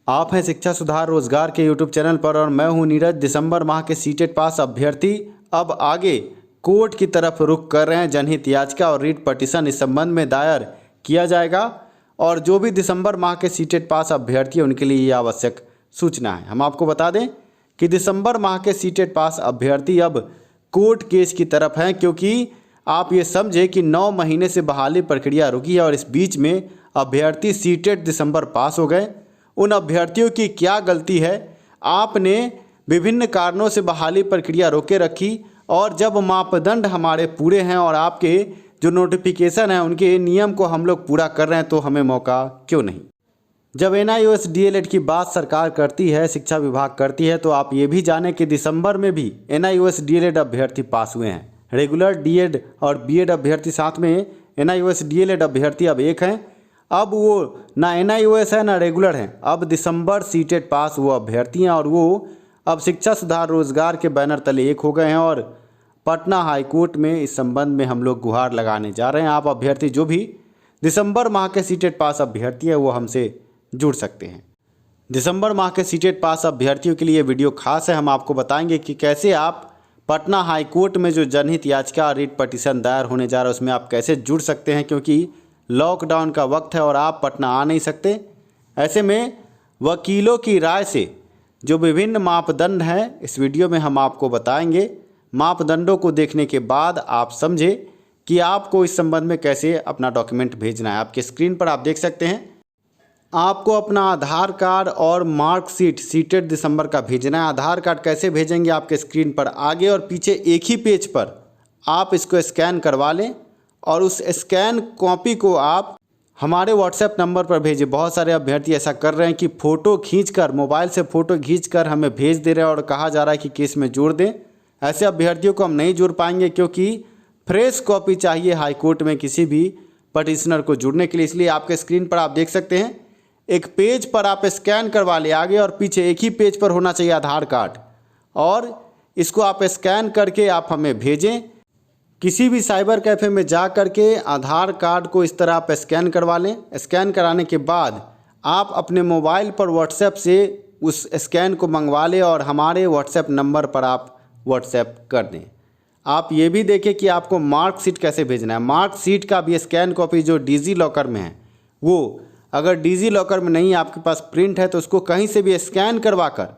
आप हैं शिक्षा सुधार रोजगार के यूट्यूब चैनल पर और मैं हूं नीरज। दिसंबर माह के सीटेट पास अभ्यर्थी अब आगे कोर्ट की तरफ रुख कर रहे हैं। जनहित याचिका और रीट पटिशन इस संबंध में दायर किया जाएगा और जो भी दिसंबर माह के सीटेट पास अभ्यर्थी हैं उनके लिए ये आवश्यक सूचना है। हम आपको बता दें कि दिसंबर माह के सीटेट पास अभ्यर्थी अब कोर्ट केस की तरफ हैं, क्योंकि आप ये समझे कि 9 महीने से बहाली प्रक्रिया रुकी है और इस बीच में अभ्यर्थी सीटेट दिसंबर पास हो गए। उन अभ्यर्थियों की क्या गलती है? आपने विभिन्न कारणों से बहाली प्रक्रिया रोके रखी और जब मापदंड हमारे पूरे हैं और आपके जो नोटिफिकेशन है उनके नियम को हम लोग पूरा कर रहे हैं तो हमें मौका क्यों नहीं? जब NIOS DLED की बात सरकार करती है, शिक्षा विभाग करती है, तो आप ये भी जानें कि दिसंबर में भी NIOS DLED अभ्यर्थी पास हुए हैं। रेगुलर DED और BEd अभ्यर्थी साथ में NIOS DLED अभ्यर्थी अब एक हैं। अब वो ना NIOS है ना रेगुलर हैं, अब दिसंबर सीटेट पास वो अभ्यर्थी हैं और वो अब शिक्षा सुधार रोजगार के बैनर तले एक हो गए हैं और पटना हाईकोर्ट में इस संबंध में हम लोग गुहार लगाने जा रहे हैं। आप अभ्यर्थी जो भी दिसंबर माह के सीटेट पास अभ्यर्थी है वो हमसे जुड़ सकते हैं। दिसंबर माह के सीटेट पास अभ्यर्थियों के लिए वीडियो खास है। हम आपको बताएंगे कि कैसे आप पटना हाईकोर्ट में जो जनहित याचिका रीट पटिशन दायर होने जा रहा है उसमें आप कैसे जुड़ सकते हैं, क्योंकि लॉकडाउन का वक्त है और आप पटना आ नहीं सकते। ऐसे में वकीलों की राय से जो विभिन्न मापदंड हैं इस वीडियो में हम आपको बताएंगे। मापदंडों को देखने के बाद आप समझे कि आपको इस संबंध में कैसे अपना डॉक्यूमेंट भेजना है। आपके स्क्रीन पर आप देख सकते हैं, आपको अपना आधार कार्ड और मार्कशीट सीटेट दिसंबर का भेजना है। आधार कार्ड कैसे भेजेंगे? आपके स्क्रीन पर आगे और पीछे एक ही पेज पर आप इसको स्कैन करवा लें और उस स्कैन कॉपी को आप हमारे व्हाट्सएप नंबर पर भेजें। बहुत सारे अभ्यर्थी ऐसा कर रहे हैं कि फ़ोटो खींचकर, मोबाइल से फ़ोटो खींचकर हमें भेज दे रहे हैं और कहा जा रहा है कि केस में जोड़ दें। ऐसे अभ्यर्थियों को हम नहीं जोड़ पाएंगे क्योंकि फ्रेश कॉपी चाहिए हाईकोर्ट में किसी भी पटिशनर को जुड़ने के लिए। इसलिए आपके स्क्रीन पर आप देख सकते हैं, एक पेज पर आप स्कैन करवा ले, आगे और पीछे एक ही पेज पर होना चाहिए आधार कार्ड, और इसको आप स्कैन करके आप हमें भेजें। किसी भी साइबर कैफ़े में जा कर के आधार कार्ड को इस तरह आप स्कैन करवा लें। स्कैन कराने के बाद आप अपने मोबाइल पर व्हाट्सएप से उस स्कैन को मंगवा लें और हमारे व्हाट्सएप नंबर पर आप व्हाट्सएप कर दें। आप ये भी देखें कि आपको मार्कशीट कैसे भेजना है। मार्कशीट का भी स्कैन कॉपी जो डिजी लॉकर में है, वो अगर डिजी लॉकर में नहीं आपके पास प्रिंट है तो उसको कहीं से भी स्कैन करवा कर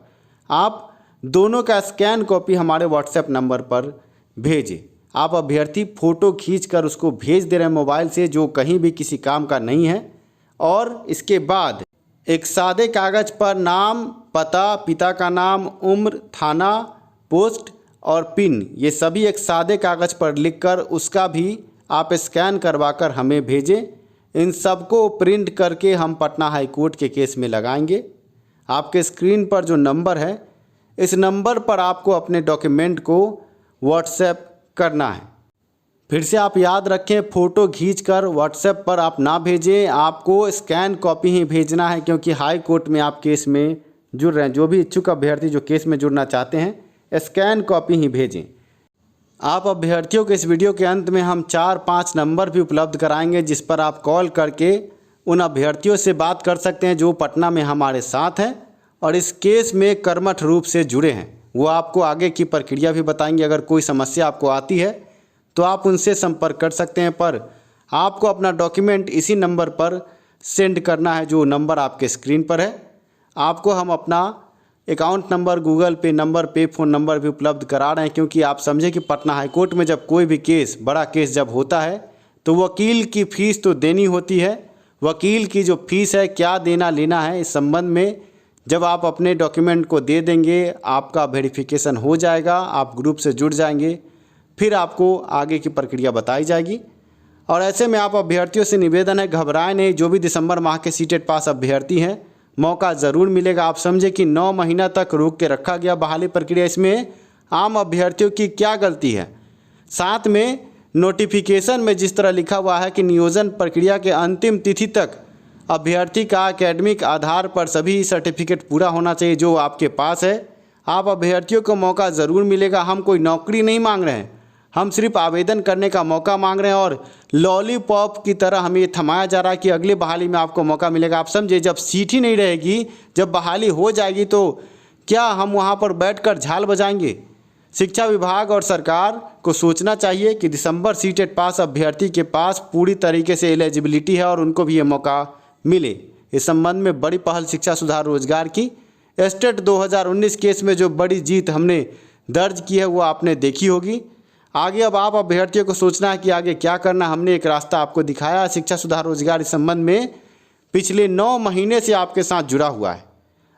आप दोनों का स्कैन कॉपी हमारे व्हाट्सएप नंबर पर भेजें। आप अभ्यर्थी फ़ोटो खींचकर उसको भेज दे रहे हैं मोबाइल से, जो कहीं भी किसी काम का नहीं है। और इसके बाद एक सादे कागज़ पर नाम, पता, पिता का नाम, उम्र, थाना, पोस्ट और पिन, ये सभी एक सादे कागज़ पर लिखकर उसका भी आप स्कैन करवा कर हमें भेजें। इन सबको प्रिंट करके हम पटना हाईकोर्ट के केस में लगाएंगे। आपके स्क्रीन पर जो नंबर है, इस नंबर पर आपको अपने डॉक्यूमेंट को व्हाट्सएप करना है। फिर से आप याद रखें, फ़ोटो खींचकर व्हाट्सएप पर आप ना भेजें, आपको स्कैन कॉपी ही भेजना है, क्योंकि हाई कोर्ट में आप केस में जुड़ रहे हैं। जो भी इच्छुक अभ्यर्थी जो केस में जुड़ना चाहते हैं स्कैन कॉपी ही भेजें। आप अभ्यर्थियों के इस वीडियो के अंत में हम 4-5 नंबर भी उपलब्ध कराएंगे जिस पर आप कॉल करके उन अभ्यर्थियों से बात कर सकते हैं जो पटना में हमारे साथ हैं और इस केस में कर्मठ रूप से जुड़े हैं। वो आपको आगे की प्रक्रिया भी बताएंगे। अगर कोई समस्या आपको आती है तो आप उनसे संपर्क कर सकते हैं, पर आपको अपना डॉक्यूमेंट इसी नंबर पर सेंड करना है जो नंबर आपके स्क्रीन पर है। आपको हम अपना अकाउंट नंबर, गूगल पे नंबर, पे फ़ोन नंबर भी उपलब्ध करा रहे हैं, क्योंकि आप समझे कि पटना हाईकोर्ट में जब कोई भी केस, बड़ा केस जब होता है तो वकील की फ़ीस तो देनी होती है। वकील की जो फ़ीस है, क्या देना लेना है, इस संबंध में जब आप अपने डॉक्यूमेंट को दे देंगे आपका वेरिफिकेशन हो जाएगा, आप ग्रुप से जुड़ जाएंगे, फिर आपको आगे की प्रक्रिया बताई जाएगी। और ऐसे में आप अभ्यर्थियों से निवेदन है, घबराएं नहीं। जो भी दिसंबर माह के सीटेट पास अभ्यर्थी हैं मौका ज़रूर मिलेगा। आप समझे कि 9 महीना तक रोक के रखा गया बहाली प्रक्रिया, इसमें आम अभ्यर्थियों की क्या गलती है? साथ में नोटिफिकेशन में जिस तरह लिखा हुआ है कि नियोजन प्रक्रिया के अंतिम तिथि तक अभ्यर्थी का एकेडमिक आधार पर सभी सर्टिफिकेट पूरा होना चाहिए जो आपके पास है। आप अभ्यर्थियों को मौका ज़रूर मिलेगा। हम कोई नौकरी नहीं मांग रहे हैं, हम सिर्फ आवेदन करने का मौका मांग रहे हैं और लॉलीपॉप की तरह हमें ये थमाया जा रहा है कि अगली बहाली में आपको मौका मिलेगा। आप समझे, जब सीट ही नहीं रहेगी, जब बहाली हो जाएगी तो क्या हम वहाँ पर बैठकर झाल बजाएंगे? शिक्षा विभाग और सरकार को सोचना चाहिए कि दिसंबर सीटेट पास अभ्यर्थी के पास पूरी तरीके से एलिजिबिलिटी है और उनको भी ये मौका मिले। इस संबंध में बड़ी पहल शिक्षा सुधार रोजगार की एस्टेट 2019 केस में जो बड़ी जीत हमने दर्ज की है वो आपने देखी होगी। आगे अब आप अभ्यर्थियों को सोचना है कि आगे क्या करना। हमने एक रास्ता आपको दिखाया। शिक्षा सुधार रोजगार इस संबंध में पिछले 9 महीने से आपके साथ जुड़ा हुआ है।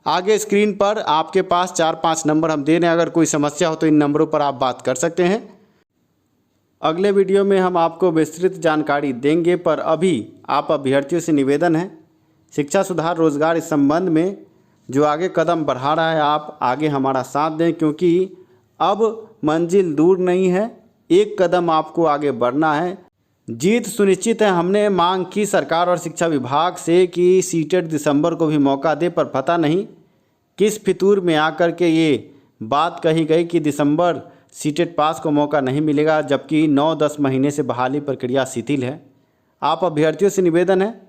आगे स्क्रीन पर आपके पास 4-5 नंबर हम दे रहे हैं, अगर कोई समस्या हो तो इन नंबरों पर आप बात कर सकते हैं। अगले वीडियो में हम आपको विस्तृत जानकारी देंगे, पर अभी आप अभ्यर्थियों से निवेदन है शिक्षा सुधार रोजगार इस संबंध में जो आगे कदम बढ़ा रहा है, आप आगे हमारा साथ दें, क्योंकि अब मंजिल दूर नहीं है, एक कदम आपको आगे बढ़ना है। जीत सुनिश्चित है। हमने मांग की सरकार और शिक्षा विभाग से कि सीटेट दिसंबर को भी मौका दे, पर पता नहीं किस फितूर में आकर के ये बात कही गई कि दिसंबर सीटेट पास को मौका नहीं मिलेगा, जबकि 9-10 महीने से बहाली प्रक्रिया शिथिल है। आप अभ्यर्थियों से निवेदन है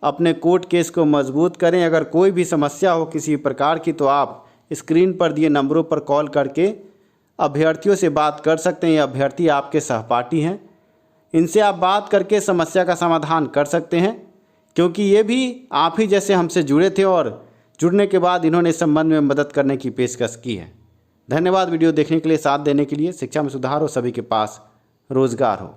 अपने कोर्ट केस को मजबूत करें। अगर कोई भी समस्या हो किसी प्रकार की तो आप स्क्रीन पर दिए नंबरों पर कॉल करके अभ्यर्थियों से बात कर सकते हैं। ये अभ्यर्थी आपके सहपाठी हैं, इनसे आप बात करके समस्या का समाधान कर सकते हैं, क्योंकि ये भी आप ही जैसे हमसे जुड़े थे और जुड़ने के बाद इन्होंने इस संबंध में मदद करने की पेशकश की है। धन्यवाद वीडियो देखने के लिए, साथ देने के लिए। शिक्षा में सुधार हो, सभी के पास रोजगार हो।